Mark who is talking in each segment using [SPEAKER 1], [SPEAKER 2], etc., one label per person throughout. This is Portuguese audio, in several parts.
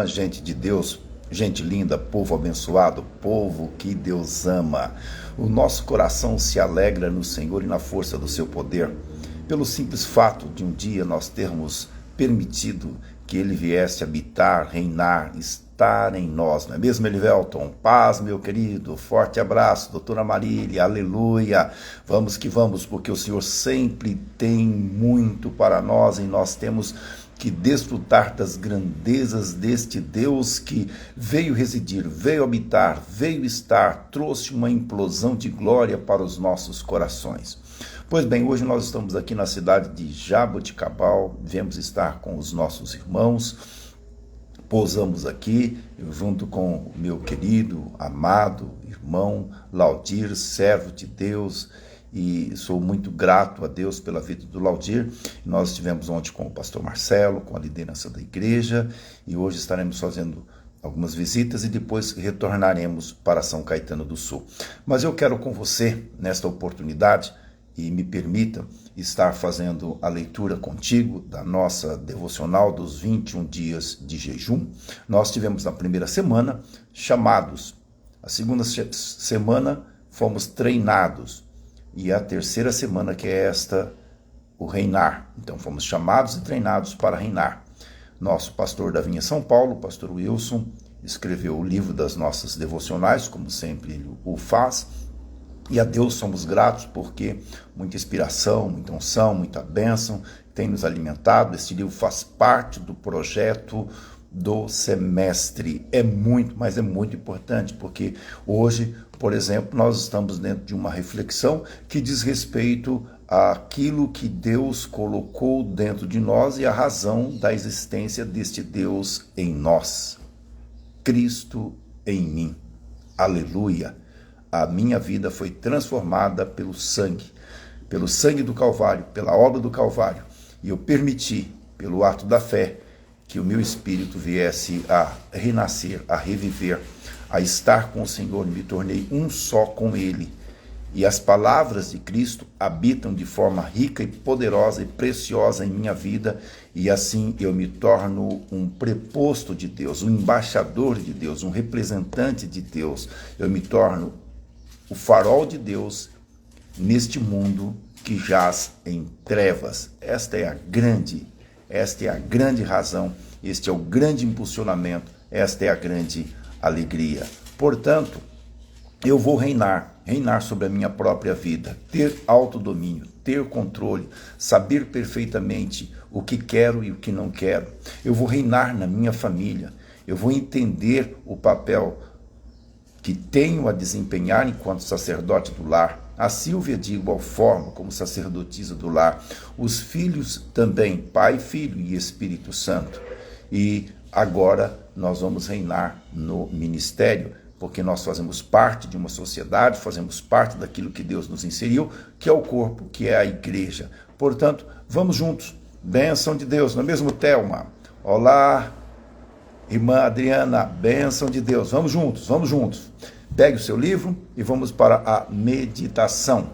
[SPEAKER 1] Gente de Deus, gente linda, povo abençoado, povo que Deus ama. O nosso coração se alegra no Senhor e na força do seu poder, pelo simples fato de um dia nós termos permitido que Ele viesse habitar, reinar, estar em nós, não é mesmo, Elivelton? Paz, meu querido, forte abraço, doutora Marília, aleluia. Vamos que vamos, porque o Senhor sempre tem muito para nós e nós temos que desfrutar das grandezas deste Deus que veio residir, veio habitar, veio estar, trouxe uma implosão de glória para os nossos corações. Pois bem, hoje nós estamos aqui na cidade de Jaboticabal, viemos estar com os nossos irmãos, pousamos aqui, junto com o meu querido, amado irmão Laudir, servo de Deus, e sou muito grato a Deus pela vida do Laudir. Nós estivemos ontem com o pastor Marcelo, com a liderança da igreja, e hoje estaremos fazendo algumas visitas e depois retornaremos para São Caetano do Sul. Mas eu quero com você, nesta oportunidade, e me permita estar fazendo a leitura contigo da nossa devocional dos 21 dias de jejum. Nós tivemos na primeira semana chamados, a segunda semana fomos treinados, e a terceira semana, que é esta, o reinar. Então fomos chamados e treinados para reinar. Nosso pastor da Vinha São Paulo, o pastor Wilson, escreveu o livro das nossas devocionais, como sempre ele o faz, e a Deus somos gratos porque muita inspiração, muita unção, muita bênção tem nos alimentado. Este livro faz parte do projeto do semestre. É muito, mas é muito importante, porque hoje, por exemplo, nós estamos dentro de uma reflexão que diz respeito àquilo que Deus colocou dentro de nós e a razão da existência deste Deus em nós. Cristo em mim. Aleluia! A minha vida foi transformada pelo sangue do Calvário, pela obra do Calvário. E eu permiti, pelo ato da fé, que o meu espírito viesse a renascer, a reviver, a estar com o Senhor, e me tornei um só com Ele. E as palavras de Cristo habitam de forma rica e poderosa e preciosa em minha vida, e assim eu me torno um preposto de Deus, um embaixador de Deus, um representante de Deus. Eu me torno o farol de Deus neste mundo que jaz em trevas. Esta é a grande razão, este é o grande impulsionamento, esta é a grande alegria. Portanto, eu vou reinar sobre a minha própria vida, ter autodomínio, ter controle, saber perfeitamente o que quero e o que não quero. Eu vou reinar na minha família, eu vou entender o papel que tenho a desempenhar enquanto sacerdote do lar. A Silvia, de igual forma, como sacerdotisa do lar. Os filhos também, Pai, Filho e Espírito Santo. E agora nós vamos reinar no ministério, porque nós fazemos parte de uma sociedade, fazemos parte daquilo que Deus nos inseriu, que é o corpo, que é a igreja. Portanto, vamos juntos. Bênção de Deus, não é mesmo, Thelma? Olá, irmã Adriana, bênção de Deus. Vamos juntos. Pegue o seu livro e vamos para a meditação.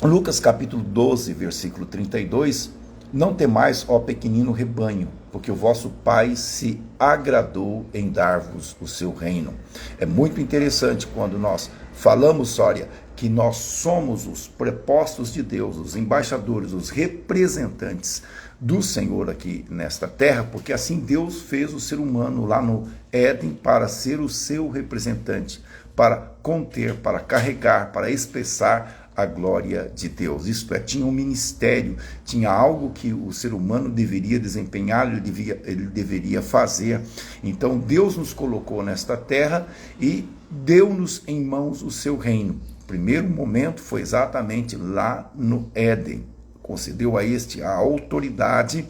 [SPEAKER 1] Lucas capítulo 12, versículo 32. Não temais, ó pequenino rebanho, porque o vosso Pai se agradou em dar-vos o seu reino. É muito interessante quando nós falamos, Sória, que nós somos os prepostos de Deus, os embaixadores, os representantes do Senhor aqui nesta terra, porque assim Deus fez o ser humano lá no Éden para ser o seu representante, para conter, para carregar, para expressar a glória de Deus. Isto é, tinha um ministério, tinha algo que o ser humano deveria desempenhar, ele deveria fazer. Então Deus nos colocou nesta terra e deu-nos em mãos o seu reino. O primeiro momento foi exatamente lá no Éden. Concedeu a este a autoridade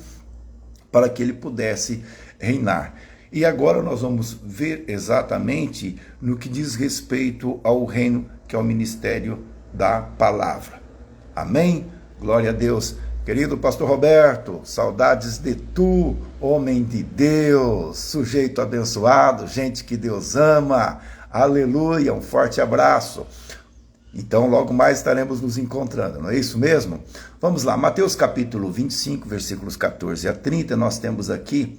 [SPEAKER 1] para que ele pudesse reinar. E agora nós vamos ver exatamente no que diz respeito ao reino, que é o ministério da palavra. Amém? Glória a Deus. Querido pastor Roberto, saudades de tu, homem de Deus, sujeito abençoado, gente que Deus ama. Aleluia, um forte abraço. Então, logo mais estaremos nos encontrando, não é isso mesmo? Vamos lá, Mateus capítulo 25, versículos 14 a 30, nós temos aqui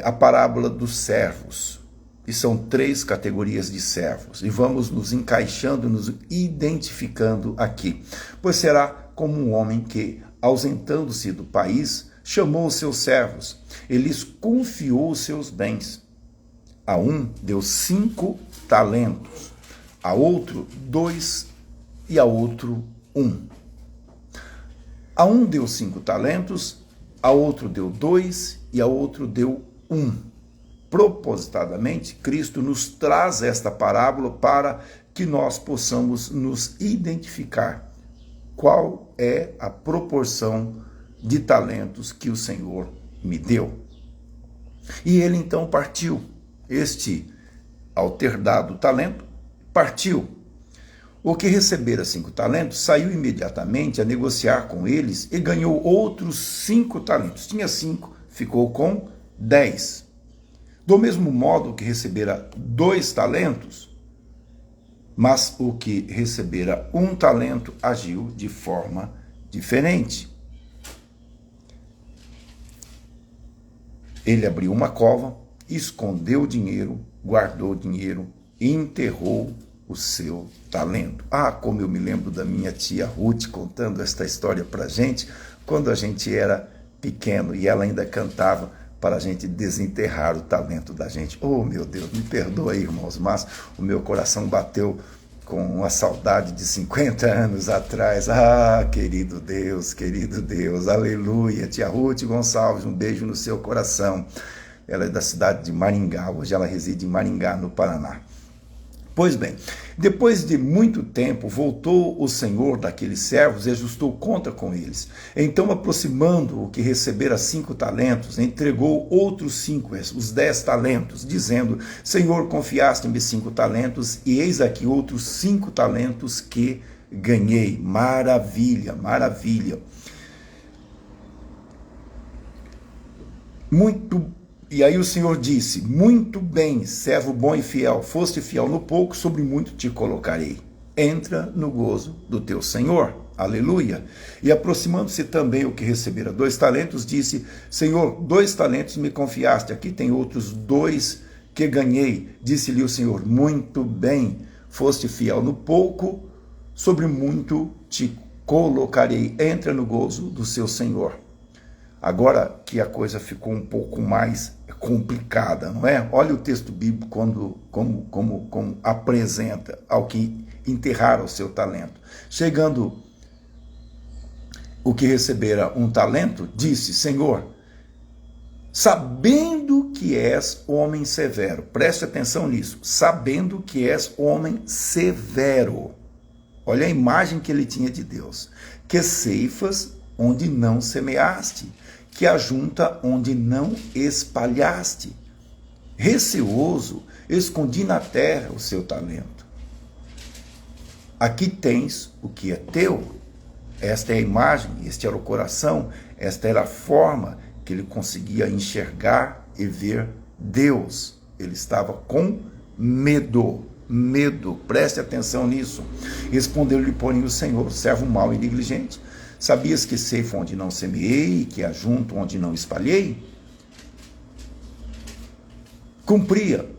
[SPEAKER 1] a parábola dos servos. E são 3 categorias de servos. E vamos nos encaixando, nos identificando aqui. Pois será como um homem que, ausentando-se do país, chamou os seus servos. Ele lhes confiou os seus bens. A um deu 5 talentos, a outro 2 e a outro 1. A um deu 5 talentos, a outro deu 2 e a outro deu 1. Propositadamente, Cristo nos traz esta parábola para que nós possamos nos identificar qual é a proporção de talentos que o Senhor me deu. E ele então partiu. Este, ao ter dado o talento, partiu. O que recebera 5 talentos saiu imediatamente a negociar com eles e ganhou outros 5 talentos. Tinha 5, ficou com 10. Do mesmo modo que recebera 2 talentos, mas o que recebera 1 talento agiu de forma diferente. Ele abriu uma cova, escondeu o dinheiro, guardou o dinheiro e enterrou o seu talento. Ah, como eu me lembro da minha tia Ruth contando esta história para a gente, quando a gente era pequeno e ela ainda cantava para a gente desenterrar o talento da gente. Oh, meu Deus, me perdoa aí, irmãos, mas o meu coração bateu com uma saudade de 50 anos atrás. Ah, querido Deus, aleluia. Tia Ruth Gonçalves, um beijo no seu coração. Ela é da cidade de Maringá, hoje ela reside em Maringá, no Paraná. Pois bem, depois de muito tempo, voltou o senhor daqueles servos e ajustou conta com eles. Então, aproximando o que recebera 5 talentos, entregou outros 5, os 10 talentos, dizendo: Senhor, confiaste-me 5 talentos, e eis aqui outros 5 talentos que ganhei. Maravilha, maravilha. E aí o Senhor disse: muito bem, servo bom e fiel, foste fiel no pouco, sobre muito te colocarei. Entra no gozo do teu Senhor. Aleluia. E aproximando-se também o que recebera 2 talentos, disse: Senhor, 2 talentos me confiaste, aqui tem outros 2 que ganhei. Disse-lhe o Senhor: muito bem, foste fiel no pouco, sobre muito te colocarei. Entra no gozo do seu Senhor. Agora que a coisa ficou um pouco mais complicada, não é? Olha o texto bíblico como apresenta ao que enterraram o seu talento. Chegando o que recebera 1 talento, disse: Senhor, sabendo que és homem severo, preste atenção nisso, sabendo que és homem severo, olha a imagem que ele tinha de Deus, que ceifas onde não semeaste, que ajunta onde não espalhaste. Receoso, escondi na terra o seu talento. Aqui tens o que é teu. Esta é a imagem, este era o coração, esta era a forma que ele conseguia enxergar e ver Deus. Ele estava com medo, preste atenção nisso. Respondeu-lhe, porém, o Senhor: servo mau e negligente, sabias que ceifo onde não semeei, que ajunto onde não espalhei? Cumpria,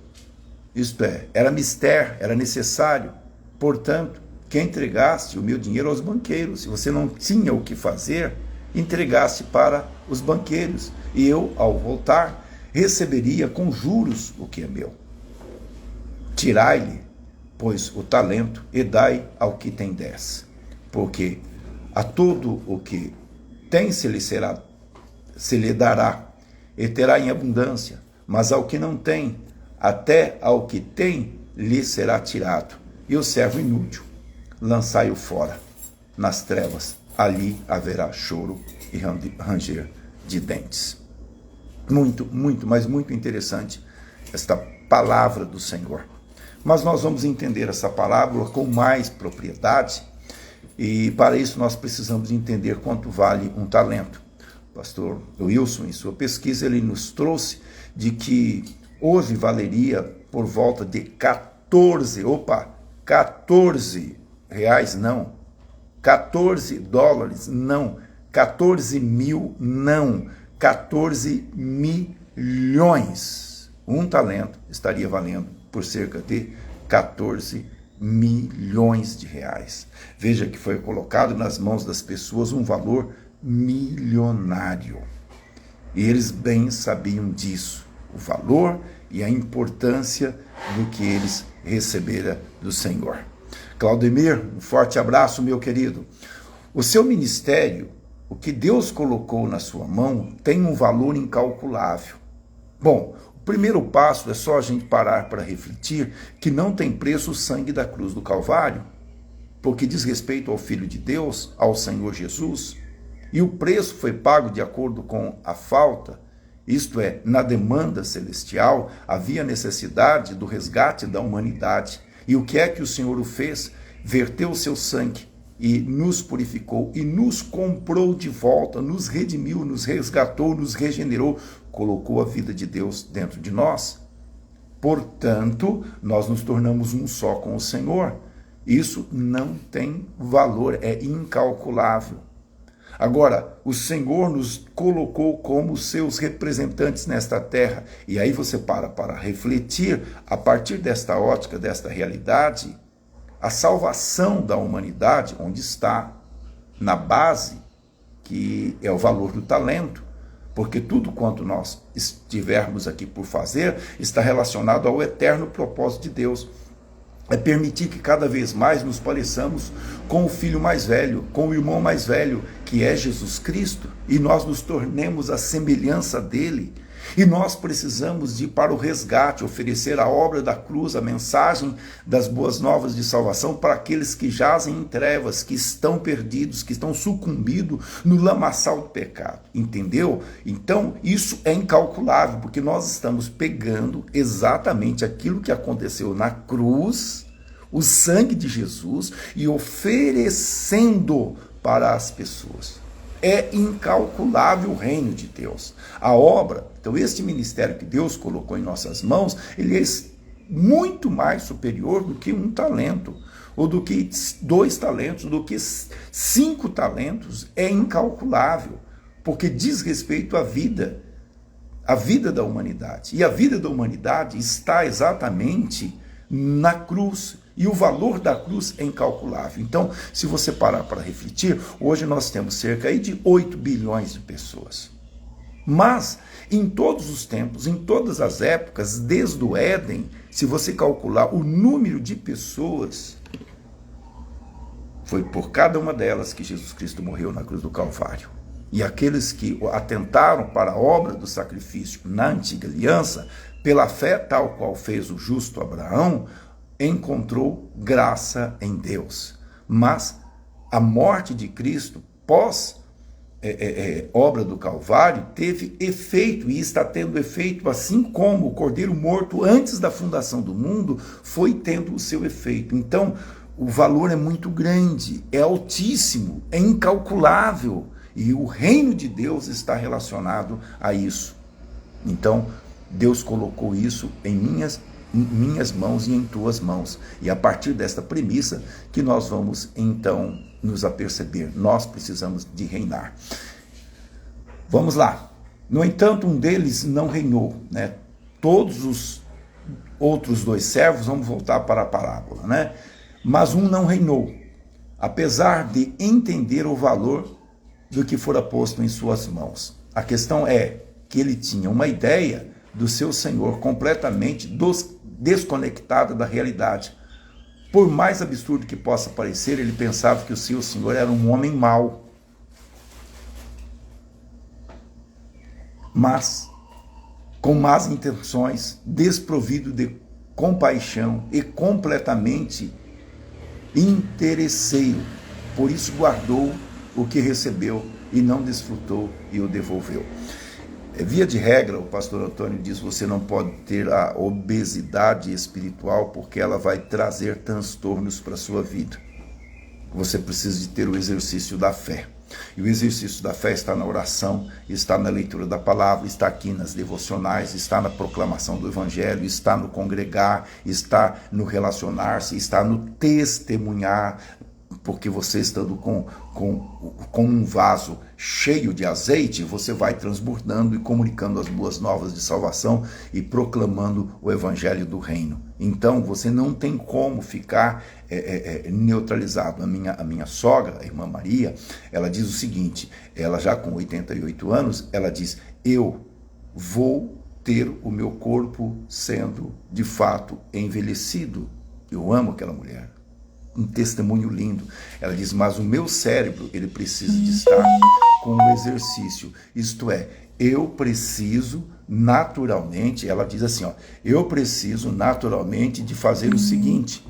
[SPEAKER 1] isto é, era mister, era necessário, portanto, que entregaste o meu dinheiro aos banqueiros. Se você não tinha o que fazer, entregaste para os banqueiros, e eu, ao voltar, receberia com juros o que é meu. Tirai-lhe, pois, o talento, e dai ao que tem 10, porque a todo o que tem se lhe dará, e terá em abundância, mas ao que não tem, até ao que tem, lhe será tirado. E o servo inútil, lançai-o fora, nas trevas, ali haverá choro e ranger de dentes. Muito, mas muito interessante esta palavra do Senhor. Mas nós vamos entender essa palavra com mais propriedade, e para isso nós precisamos entender quanto vale um talento. O pastor Wilson, em sua pesquisa, ele nos trouxe de que hoje valeria por volta de 14 reais não, 14 dólares não, 14 mil não, 14 milhões. Um talento estaria valendo por cerca de 14 milhões de reais. Veja que foi colocado nas mãos das pessoas um valor milionário. E eles bem sabiam disso, o valor e a importância do que eles receberam do Senhor. Claudemir, um forte abraço, meu querido. O seu ministério, o que Deus colocou na sua mão, tem um valor incalculável. Bom, o primeiro passo é só a gente parar para refletir que não tem preço o sangue da cruz do Calvário, porque diz respeito ao Filho de Deus, ao Senhor Jesus, e o preço foi pago de acordo com a falta, isto é, na demanda celestial, havia necessidade do resgate da humanidade. E o que é que o Senhor fez? Verteu o seu sangue e nos purificou e nos comprou de volta, nos redimiu, nos resgatou, nos regenerou, colocou a vida de Deus dentro de nós. Portanto, nós nos tornamos um só com o Senhor. Isso não tem valor, é incalculável. Agora, o Senhor nos colocou como seus representantes nesta terra. E aí você para refletir, a partir desta ótica, desta realidade, a salvação da humanidade, onde está? Na base, que é o valor do talento. Porque tudo quanto nós estivermos aqui por fazer, está relacionado ao eterno propósito de Deus. É permitir que cada vez mais nos pareçamos com o filho mais velho, com o irmão mais velho, que é Jesus Cristo, e nós nos tornemos a semelhança dele. E nós precisamos de ir para o resgate, oferecer a obra da cruz, a mensagem das boas novas de salvação para aqueles que jazem em trevas, que estão perdidos, que estão sucumbidos no lamaçal do pecado. Entendeu? Então, isso é incalculável, porque nós estamos pegando exatamente aquilo que aconteceu na cruz, o sangue de Jesus, e oferecendo para as pessoas. É incalculável o reino de Deus. A obra, então este ministério que Deus colocou em nossas mãos, ele é muito mais superior do que um talento, ou do que 2 talentos, do que 5 talentos, é incalculável, porque diz respeito à vida da humanidade. E a vida da humanidade está exatamente na cruz. E o valor da cruz é incalculável. Então, se você parar para refletir, hoje nós temos cerca de 8 bilhões de pessoas. Mas, em todos os tempos, em todas as épocas, desde o Éden, se você calcular o número de pessoas, foi por cada uma delas que Jesus Cristo morreu na cruz do Calvário. E aqueles que atentaram para a obra do sacrifício na antiga aliança, pela fé tal qual fez o justo Abraão, encontrou graça em Deus. Mas a morte de Cristo, pós obra do Calvário, teve efeito, e está tendo efeito, assim como o Cordeiro morto antes da fundação do mundo foi tendo o seu efeito. Então, o valor é muito grande, é altíssimo, é incalculável, e o reino de Deus está relacionado a isso. Então, Deus colocou isso em minhas mãos e em tuas mãos. E a partir desta premissa que nós vamos então nos aperceber, nós precisamos de reinar. Vamos lá. No entanto, um deles não reinou, né? Todos os outros 2 servos, vamos voltar para a parábola, né? Mas um não reinou, apesar de entender o valor do que fora posto em suas mãos. A questão é que ele tinha uma ideia do seu Senhor completamente desconectada da realidade. Por mais absurdo que possa parecer, ele pensava que o seu Senhor era um homem mau. Mas, com más intenções, desprovido de compaixão e completamente interesseiro. Por isso guardou o que recebeu e não desfrutou e o devolveu. Via de regra, o pastor Antônio diz, você não pode ter a obesidade espiritual porque ela vai trazer transtornos para a sua vida. Você precisa de ter o exercício da fé. E o exercício da fé está na oração, está na leitura da palavra, está aqui nas devocionais, está na proclamação do evangelho, está no congregar, está no relacionar-se, está no testemunhar porque você estando com um vaso cheio de azeite, você vai transbordando e comunicando as boas novas de salvação e proclamando o evangelho do reino. Então você não tem como ficar neutralizado. A minha sogra, a irmã Maria, ela diz o seguinte, ela já com 88 anos, ela diz, eu vou ter o meu corpo sendo de fato envelhecido. Eu amo aquela mulher. Um testemunho lindo. Ela diz, mas o meu cérebro, ele precisa de estar com o exercício. Isto é, eu preciso naturalmente, ela diz assim, eu preciso naturalmente de fazer o seguinte,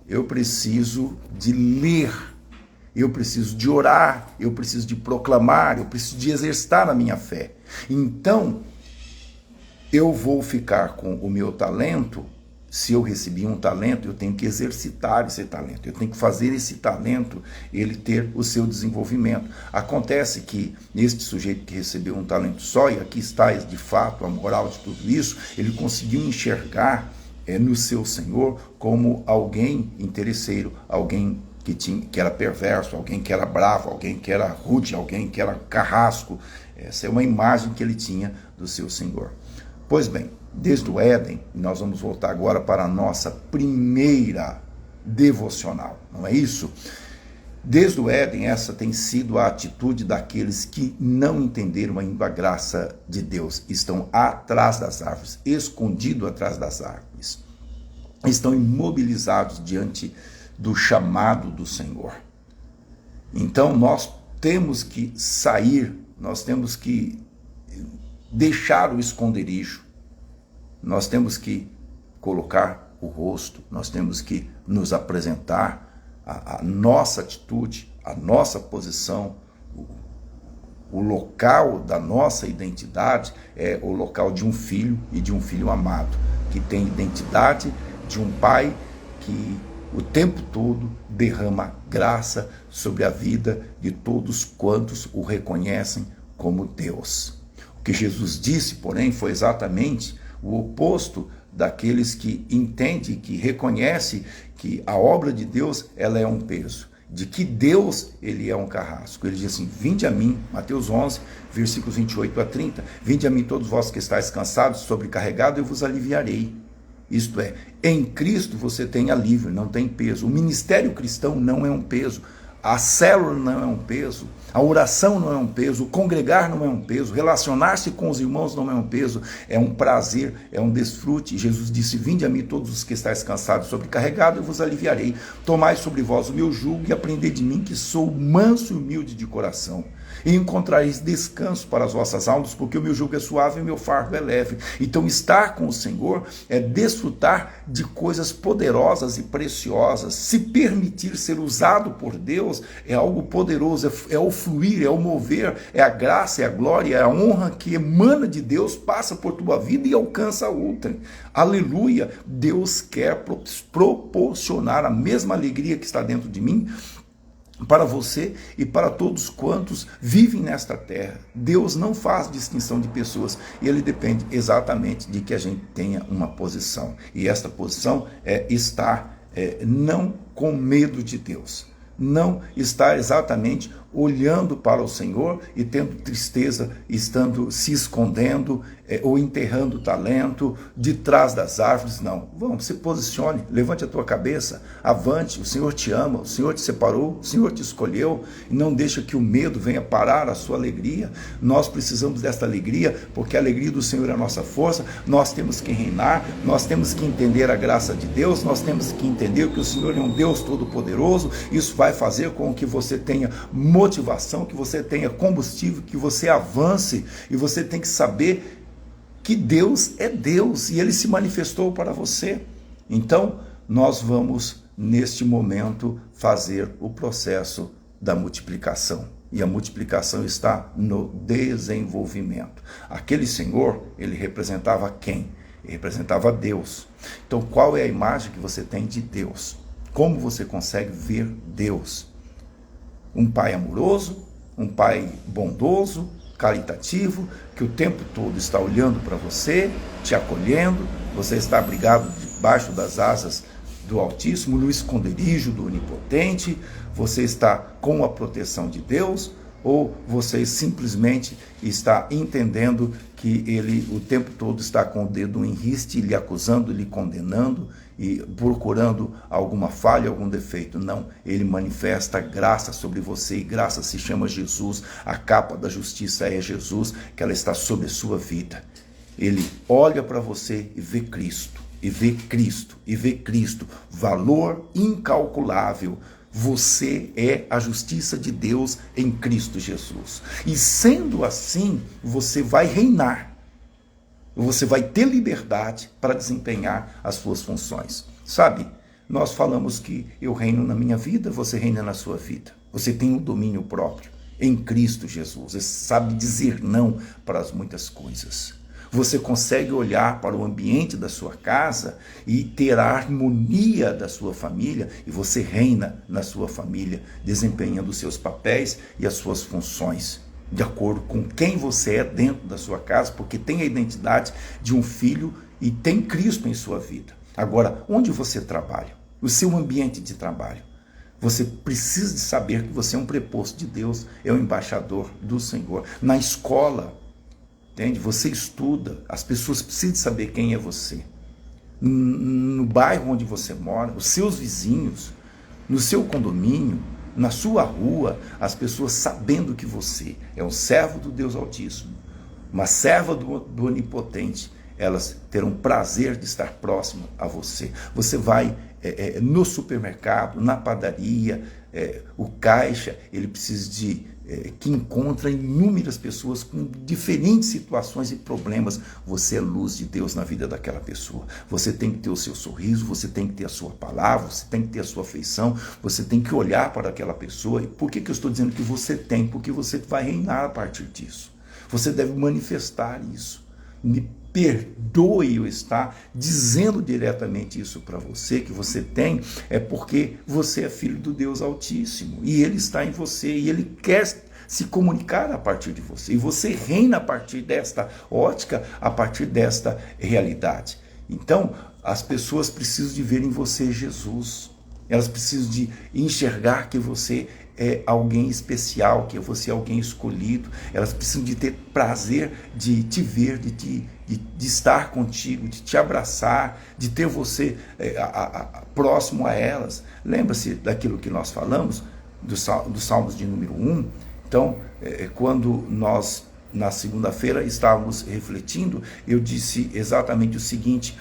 [SPEAKER 1] eu preciso de ler, eu preciso de orar, eu preciso de proclamar, eu preciso de exercitar a minha fé. Então, eu vou ficar com o meu talento. Se eu recebi um talento, eu tenho que exercitar esse talento, eu tenho que fazer esse talento, ele ter o seu desenvolvimento. Acontece que este sujeito que recebeu um talento só, e aqui está de fato a moral de tudo isso, ele conseguiu enxergar no seu Senhor como alguém interesseiro, alguém que era perverso, alguém que era bravo, alguém que era rude, alguém que era carrasco. Essa é uma imagem que ele tinha do seu Senhor. Pois bem, desde o Éden, nós vamos voltar agora para a nossa primeira devocional, não é isso? Desde o Éden, essa tem sido a atitude daqueles que não entenderam ainda a graça de Deus, estão atrás das árvores, escondidos atrás das árvores, estão imobilizados diante do chamado do Senhor. Então nós temos que sair, nós temos que deixar o esconderijo, nós temos que colocar o rosto, nós temos que nos apresentar, a nossa atitude, a nossa posição, o local da nossa identidade é o local de um filho e de um filho amado, que tem identidade de um pai que o tempo todo derrama graça sobre a vida de todos quantos o reconhecem como Deus. O que Jesus disse, porém, foi exatamente o oposto daqueles que entendem, que reconhecem que a obra de Deus ela é um peso, de que Deus ele é um carrasco. Ele diz assim, vinde a mim, Mateus 11, versículos 28 a 30, vinde a mim todos vós que estáis cansados, sobrecarregados, eu vos aliviarei. Isto é, em Cristo você tem alívio, não tem peso. O ministério cristão não é um peso, a célula não é um peso, a oração não é um peso, o congregar não é um peso, relacionar-se com os irmãos não é um peso, é um prazer, é um desfrute. Jesus disse, vinde a mim todos os que estáis cansados, sobrecarregados, eu vos aliviarei. Tomai sobre vós o meu jugo e aprendei de mim, que sou manso e humilde de coração. E encontrareis descanso para as vossas almas, porque o meu jugo é suave e o meu fardo é leve. Então estar com o Senhor é desfrutar de coisas poderosas e preciosas. Se permitir ser usado por Deus é algo poderoso, é o fluir, é o mover, é a graça, é a glória, é a honra que emana de Deus, passa por tua vida e alcança a outra. Aleluia! Deus quer proporcionar a mesma alegria que está dentro de mim para você e para todos quantos vivem nesta terra. Deus não faz distinção de pessoas, e ele depende exatamente de que a gente tenha uma posição, e esta posição é estar não com medo de Deus, não estar exatamente olhando para o Senhor e tendo tristeza, estando se escondendo ou enterrando o talento de trás das árvores. Não, vamos, se posicione, levante a tua cabeça, avante. O Senhor te ama, o Senhor te separou, o Senhor te escolheu, e não deixa que o medo venha parar a sua alegria. Nós precisamos desta alegria, porque a alegria do Senhor é a nossa força. Nós temos que reinar, nós temos que entender a graça de Deus, nós temos que entender que o Senhor é um Deus todo-poderoso. Isso vai fazer com que você tenha motivação, que você tenha combustível, que você avance, e você tem que saber que Deus é Deus e Ele se manifestou para você. Então, nós vamos, neste momento, fazer o processo da multiplicação. E a multiplicação está no desenvolvimento. Aquele Senhor, ele representava quem? Ele representava Deus. Então, qual é a imagem que você tem de Deus? Como você consegue ver Deus? Um pai amoroso, um pai bondoso, caritativo, que o tempo todo está olhando para você, te acolhendo, você está abrigado debaixo das asas do Altíssimo, no esconderijo do Onipotente? Você está com a proteção de Deus? Ou você simplesmente está entendendo que ele o tempo todo está com o dedo em riste, lhe acusando, lhe condenando e procurando alguma falha, algum defeito? Não, ele manifesta graça sobre você, e graça se chama Jesus. A capa da justiça é Jesus, que ela está sobre a sua vida. Ele olha para você e vê Cristo, e vê Cristo, e vê Cristo, valor incalculável. Você é a justiça de Deus em Cristo Jesus. E sendo assim, você vai reinar. Você vai ter liberdade para desempenhar as suas funções. Sabe, nós falamos que eu reino na minha vida, você reina na sua vida. Você tem um domínio próprio em Cristo Jesus. Você sabe dizer não para as muitas coisas. Você consegue olhar para o ambiente da sua casa e ter a harmonia da sua família, e você reina na sua família, desempenhando os seus papéis e as suas funções, de acordo com quem você é dentro da sua casa, porque tem a identidade de um filho e tem Cristo em sua vida. Agora, onde você trabalha? O seu ambiente de trabalho. Você precisa de saber que você é um preposto de Deus, é um embaixador do Senhor. Na escola, entende? Você estuda, as pessoas precisam saber quem é você. No bairro onde você mora, os seus vizinhos, no seu condomínio, na sua rua, as pessoas sabendo que você é um servo do Deus Altíssimo, uma serva do Onipotente, elas terão prazer de estar próximo a você. Você vai no supermercado, na padaria, o caixa, ele precisa que encontra inúmeras pessoas com diferentes situações e problemas. Você é luz de Deus na vida daquela pessoa. Você tem que ter o seu sorriso, você tem que ter a sua palavra, você tem que ter a sua afeição, você tem que olhar para aquela pessoa. E por que eu estou dizendo que você tem? Porque você vai reinar a partir disso. Você deve manifestar isso. Me perdoe eu estar dizendo diretamente isso para você, que você tem, é porque você é filho do Deus Altíssimo, e Ele está em você, e Ele quer se comunicar a partir de você, e você reina a partir desta ótica, a partir desta realidade. Então, as pessoas precisam de ver em você Jesus, elas precisam de enxergar que você é alguém especial, que você é alguém escolhido. Elas precisam de ter prazer de te ver, de estar contigo, de te abraçar, de ter você próximo a elas. Lembra-se daquilo que nós falamos, dos Salmos de número 1? Então, quando nós, na segunda-feira, estávamos refletindo, eu disse exatamente o seguinte: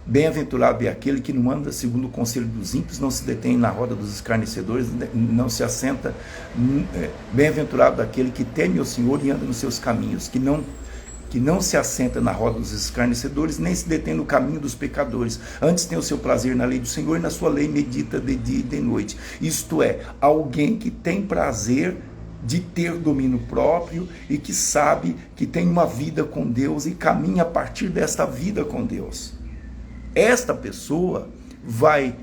[SPEAKER 1] bem-aventurado é aquele que não anda segundo o conselho dos ímpios, não se detém na roda dos escarnecedores, não se assenta. Bem-aventurado aquele que teme ao Senhor e anda nos seus caminhos, que não se assenta na roda dos escarnecedores, nem se detém no caminho dos pecadores. Antes tem o seu prazer na lei do Senhor, e na sua lei medita de dia e de noite. Isto é, alguém que tem prazer de ter domínio próprio e que sabe que tem uma vida com Deus e caminha a partir desta vida com Deus. Esta pessoa vai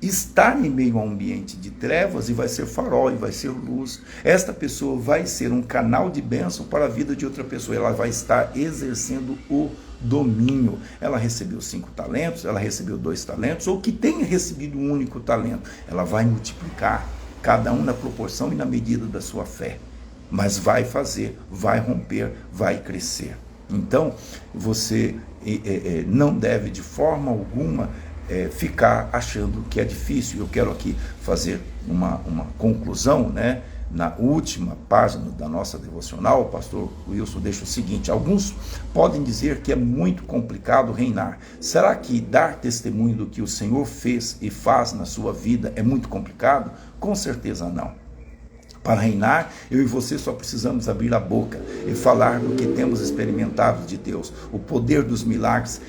[SPEAKER 1] estar em meio a um ambiente de trevas e vai ser farol, e vai ser luz. Esta pessoa vai ser um canal de bênção para a vida de outra pessoa. Ela vai estar exercendo o domínio. Ela recebeu 5 talentos, ela recebeu 2 talentos, ou que tenha recebido um único talento. Ela vai multiplicar, cada um na proporção e na medida da sua fé. Mas vai fazer, vai romper, vai crescer. Então, você não deve de forma alguma ficar achando que é difícil. Eu quero aqui fazer uma conclusão, né? Na última página da nossa devocional, o pastor Wilson deixa o seguinte: alguns podem dizer que é muito complicado reinar. Será que dar testemunho do que o Senhor fez e faz na sua vida é muito complicado? Com certeza não. Para reinar, eu e você só precisamos abrir a boca e falar do que temos experimentado de Deus. O poder dos milagres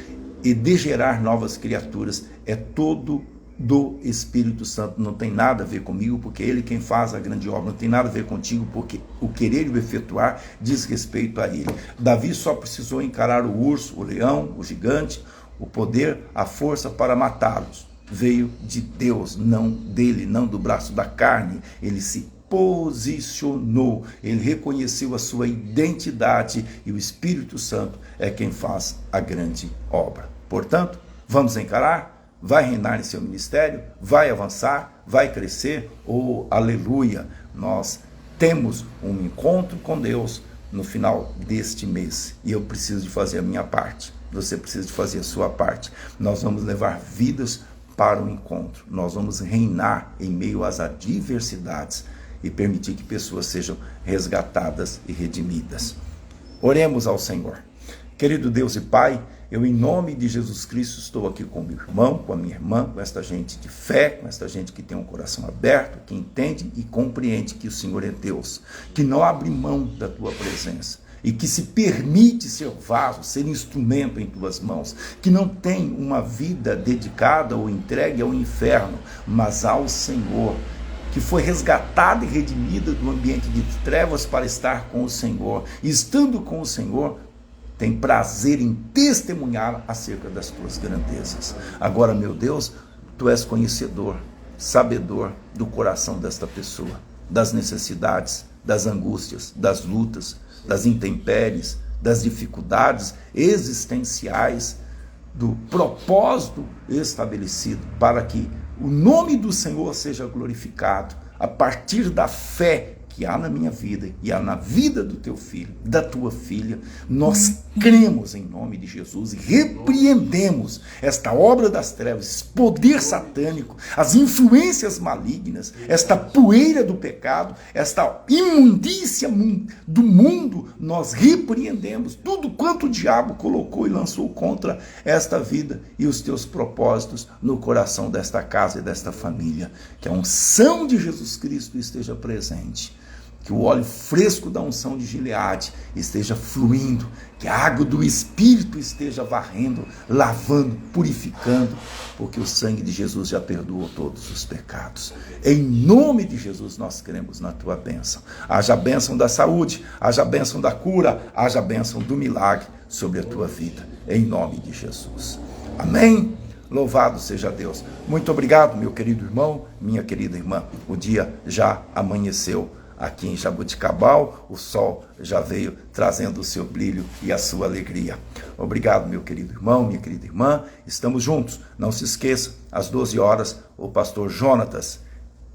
[SPEAKER 1] e de gerar novas criaturas é todo do Espírito Santo. Não tem nada a ver comigo, porque Ele quem faz a grande obra. Não tem nada a ver contigo, porque o querer e o efetuar diz respeito a Ele. Davi só precisou encarar o urso, o leão, o gigante. O poder, a força para matá-los veio de Deus, não dele, não do braço da carne. Ele se posicionou, ele reconheceu a sua identidade, e o Espírito Santo é quem faz a grande obra. Portanto, Vamos encarar? Vai reinar em seu ministério? Vai avançar? Vai crescer? Oh, aleluia! Nós temos um encontro com Deus no final deste mês. E eu preciso de fazer a minha parte. Você precisa de fazer a sua parte. Nós vamos levar vidas para o encontro. Nós vamos reinar em meio às adversidades e permitir que pessoas sejam resgatadas e redimidas. Oremos ao Senhor. Querido Deus e Pai, eu em nome de Jesus Cristo estou aqui com meu irmão, com a minha irmã, com esta gente de fé, com esta gente que tem um coração aberto, que entende e compreende que o Senhor é Deus, que não abre mão da tua presença e que se permite ser vaso, ser instrumento em tuas mãos, que não tem uma vida dedicada ou entregue ao inferno, mas ao Senhor, que foi resgatada e redimida do ambiente de trevas para estar com o Senhor, e estando com o Senhor, tem prazer em testemunhar acerca das tuas grandezas. Agora, meu Deus, tu és conhecedor, sabedor do coração desta pessoa, das necessidades, das angústias, das lutas, das intempéries, das dificuldades existenciais, do propósito estabelecido para que o nome do Senhor seja glorificado a partir da fé que há na minha vida e há na vida do teu filho, da tua filha. Nós cremos em nome de Jesus e repreendemos esta obra das trevas, esse poder satânico, as influências malignas, esta poeira do pecado, esta imundícia do mundo. Nós repreendemos tudo quanto o diabo colocou e lançou contra esta vida e os teus propósitos no coração desta casa e desta família. Que a unção de Jesus Cristo esteja presente, que o óleo fresco da unção de Gileade esteja fluindo, que a água do Espírito esteja varrendo, lavando, purificando, porque o sangue de Jesus já perdoou todos os pecados. Em nome de Jesus nós cremos na tua bênção. Haja a bênção da saúde, haja a bênção da cura, haja a bênção do milagre sobre a tua vida, em nome de Jesus. Amém? Louvado seja Deus. Muito obrigado, meu querido irmão, minha querida irmã. O dia já amanheceu. Aqui em Jaboticabal, o sol já veio trazendo o seu brilho e a sua alegria. Obrigado, meu querido irmão, minha querida irmã. Estamos juntos. Não se esqueça, às 12 horas, o pastor Jonatas.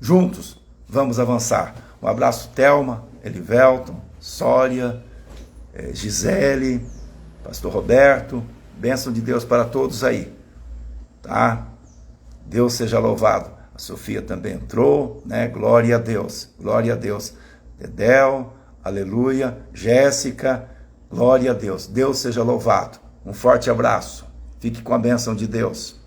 [SPEAKER 1] Juntos, vamos avançar. Um abraço, Thelma, Elivelton, Sória, Gisele, pastor Roberto. Bênção de Deus para todos aí. Tá? Deus seja louvado. A Sofia também entrou, né? Glória a Deus, glória a Deus. Dedéu, aleluia. Jéssica, glória a Deus. Deus seja louvado. Um forte abraço. Fique com a bênção de Deus.